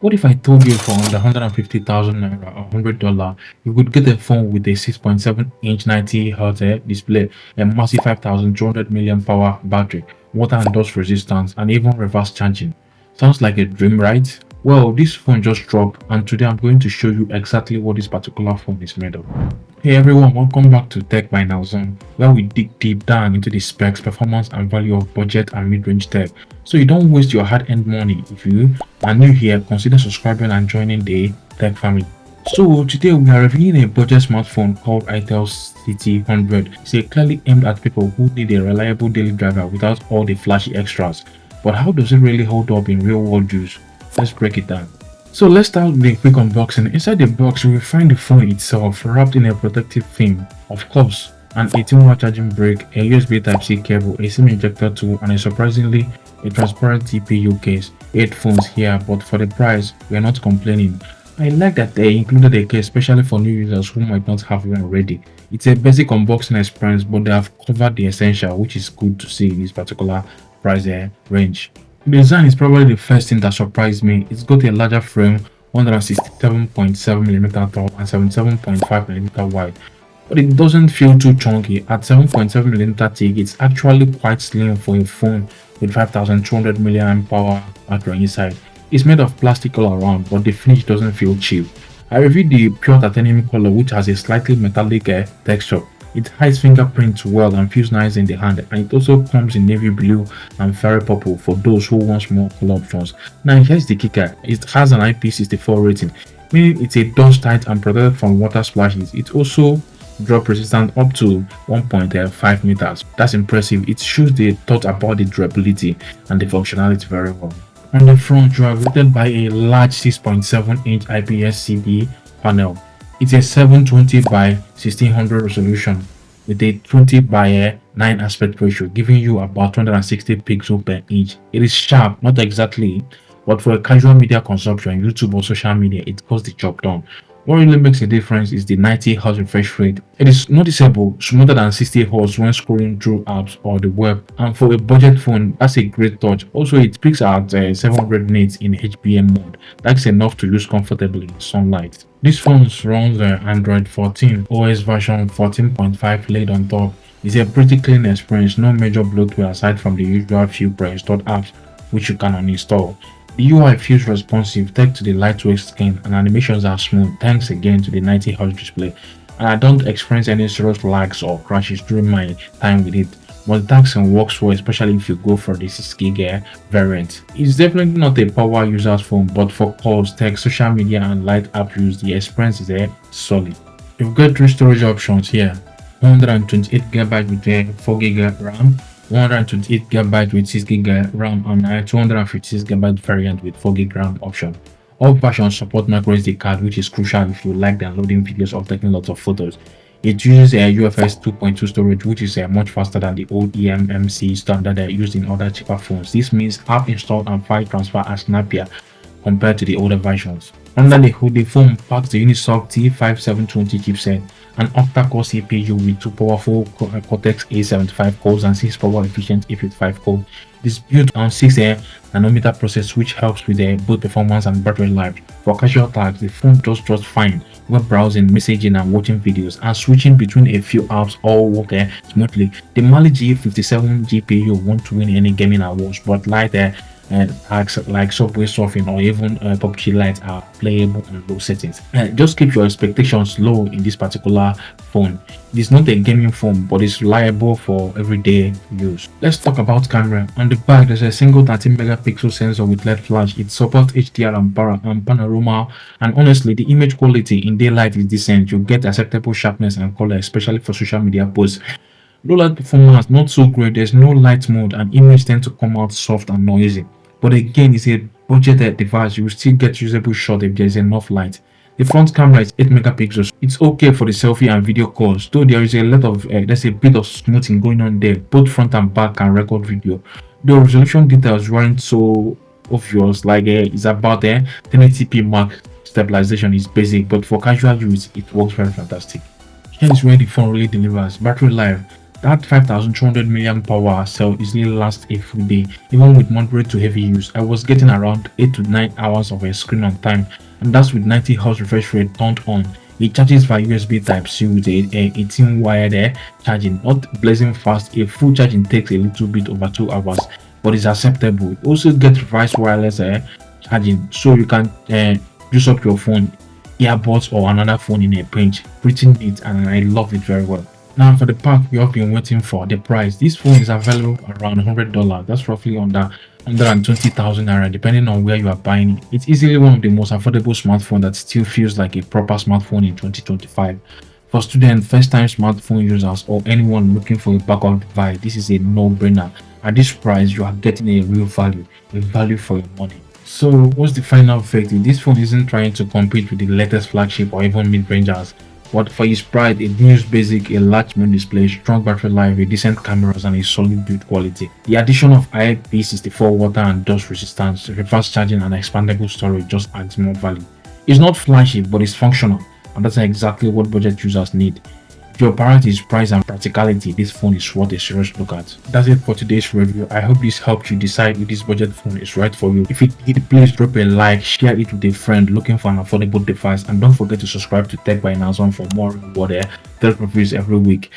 What if I told you for under 150,000 naira or $100, you could get a phone with a 6.7-inch 90Hz display, a massive 5,200 milliamp power battery, water and dust resistance, and even reverse charging? Sounds like a dream, right? Well, this phone just dropped, and today I'm going to show you exactly what this particular phone is made of. Hey everyone, welcome back to TechByNazom, where we dig deep down into the specs, performance, and value of budget and mid-range tech, so you don't waste your hard-earned money. If you are new here, consider subscribing and joining the tech family. So today we are reviewing a budget smartphone called itel City 100. It's clearly aimed at people who need a reliable daily driver without all the flashy extras. But how does it really hold up in real-world use? Let's break it down. So let's start with a quick unboxing. Inside the box, you will find the phone itself wrapped in a protective film. Of course, an 18-watt charging brick, a USB Type-C cable, a SIM injector tool, and surprisingly, a transparent TPU case. 8 phones here, but for the price, we are not complaining. I like that they included a case especially for new users who might not have one already. It's a basic unboxing experience, but they have covered the essential, which is good to see in this particular price range. The design is probably the first thing that surprised me. It's got a larger frame, 167.7mm tall and 77.5mm wide, but it doesn't feel too chunky. At 7.7mm thick, it's actually quite slim for a phone with 5,200 milliamp power battery inside. It's made of plastic all around, but the finish doesn't feel cheap. I reviewed the pure titanium color, which has a slightly metallic texture. It hides fingerprints well and feels nice in the hand, and it also comes in navy blue and fairy purple for those who want more color options. Now here's the kicker: it has an IP64 rating, meaning it's a dust tight and protected from water splashes. It's also drop resistant up to 1.5 meters. That's impressive. It shows they thought about the durability and the functionality very well. On the front, you are greeted by a large 6.7-inch IPS-CD panel. It's a 720 by 1600 resolution with a 20 by 9 aspect ratio, giving you about 260 pixels per inch. It is sharp, not exactly, but for a casual media consumption, YouTube or social media, it goes the job done. What really makes a difference is the 90Hz refresh rate. It is noticeable, smoother than 60Hz when scrolling through apps or the web, and for a budget phone, that's a great touch. Also, it peaks at 700 nits in HBM mode. That's enough to use comfortably in sunlight. This phone runs Android 14 OS version 14.5 laid on top. It's a pretty clean experience, no major bloatware aside from the usual few pre-installed apps which you can uninstall. The UI feels responsive thanks to the lightweight skin, and animations are smooth thanks again to the 90Hz display, and I don't experience any serious lags or crashes during my time with it. Multitasking works well, especially if you go for the 6GB variant. It's definitely not a power user's phone, but for calls, text, social media, and light app use, the experience is solid. You've got 3 storage options here: 128GB with 4GB RAM, 128GB with 6GB RAM, and a 256GB variant with 4GB RAM option. All versions support microSD card, which is crucial if you like downloading videos or taking lots of photos. It uses a UFS 2.2 storage, which is much faster than the old eMMC standard used in other cheaper phones. This means app install and file transfer are snappier compared to the older versions. Under the hood, the phone packs the Unisoc T5720 chipset, an octa-core CPU with 2 powerful Cortex A75 cores and 6 power-efficient A55 cores. It is built on 6nm process, which helps with both performance and battery life. For casual tasks, the phone does just fine. Web browsing, messaging, and watching videos, and switching between a few apps all work smoothly. The Mali G57 GPU won't win any gaming awards, but lighter tasks like Subway surfing or even PUBG Lite are playable on low settings. Just keep your expectations low in this particular phone. It is not a gaming phone, but it's reliable for everyday use. Let's talk about camera. On the back, there's a single 13MP sensor with LED flash. It supports HDR and panorama, and honestly, the image quality in daylight is decent. You get acceptable sharpness and color, especially for social media posts. Low light performance not so great. There's no light mode, and images tend to come out soft and noisy. But again, it's a budget device. You will still get usable shot if there's enough light. The front camera is 8MP. It's okay for the selfie and video calls, though there's a bit of smoothing going on there. Both front and back can record video. The resolution details weren't so obvious, like it's about 1080p mark. Stabilization is basic, but for casual use, it works very fantastic. Here is where the phone really delivers. Battery life. That 5200 milliamp power cell easily lasts a full day, even with moderate to heavy use. I was getting around 8 to 9 hours of a screen on time, and that's with 90 Hz refresh rate turned on. It charges via USB Type-C with a 18 wired charging, not blazing fast. A full charging takes a little bit over 2 hours, but it's acceptable. It also gets reverse wireless charging, so you can use up your phone, earbuds, or another phone in a pinch. Pretty neat, and I love it very well. Now for the pack we have been waiting for, the price. This phone is available around $100. That's roughly under 120,000 naira, depending on where you are buying it. It's easily one of the most affordable smartphones that still feels like a proper smartphone in 2025. For students, first-time smartphone users, or anyone looking for a backup device, this is a no-brainer. At this price, you are getting a real value for your money. So what's the final verdict? This phone isn't trying to compete with the latest flagship or even mid-rangers. But for his price, it means basic, a large main display, strong battery life, with decent cameras, and a solid build quality. The addition of IP64 water and dust resistance, reverse charging, and expandable storage just adds more value. It's not flashy, but it's functional, and that's exactly what budget users need. If your priority is price and practicality, this phone is worth a serious look at. That's it for today's review. I hope this helped you decide if this budget phone is right for you. If it did, please drop a like, share it with a friend looking for an affordable device, and don't forget to subscribe to TechByNazom for more rewarded tech reviews every week.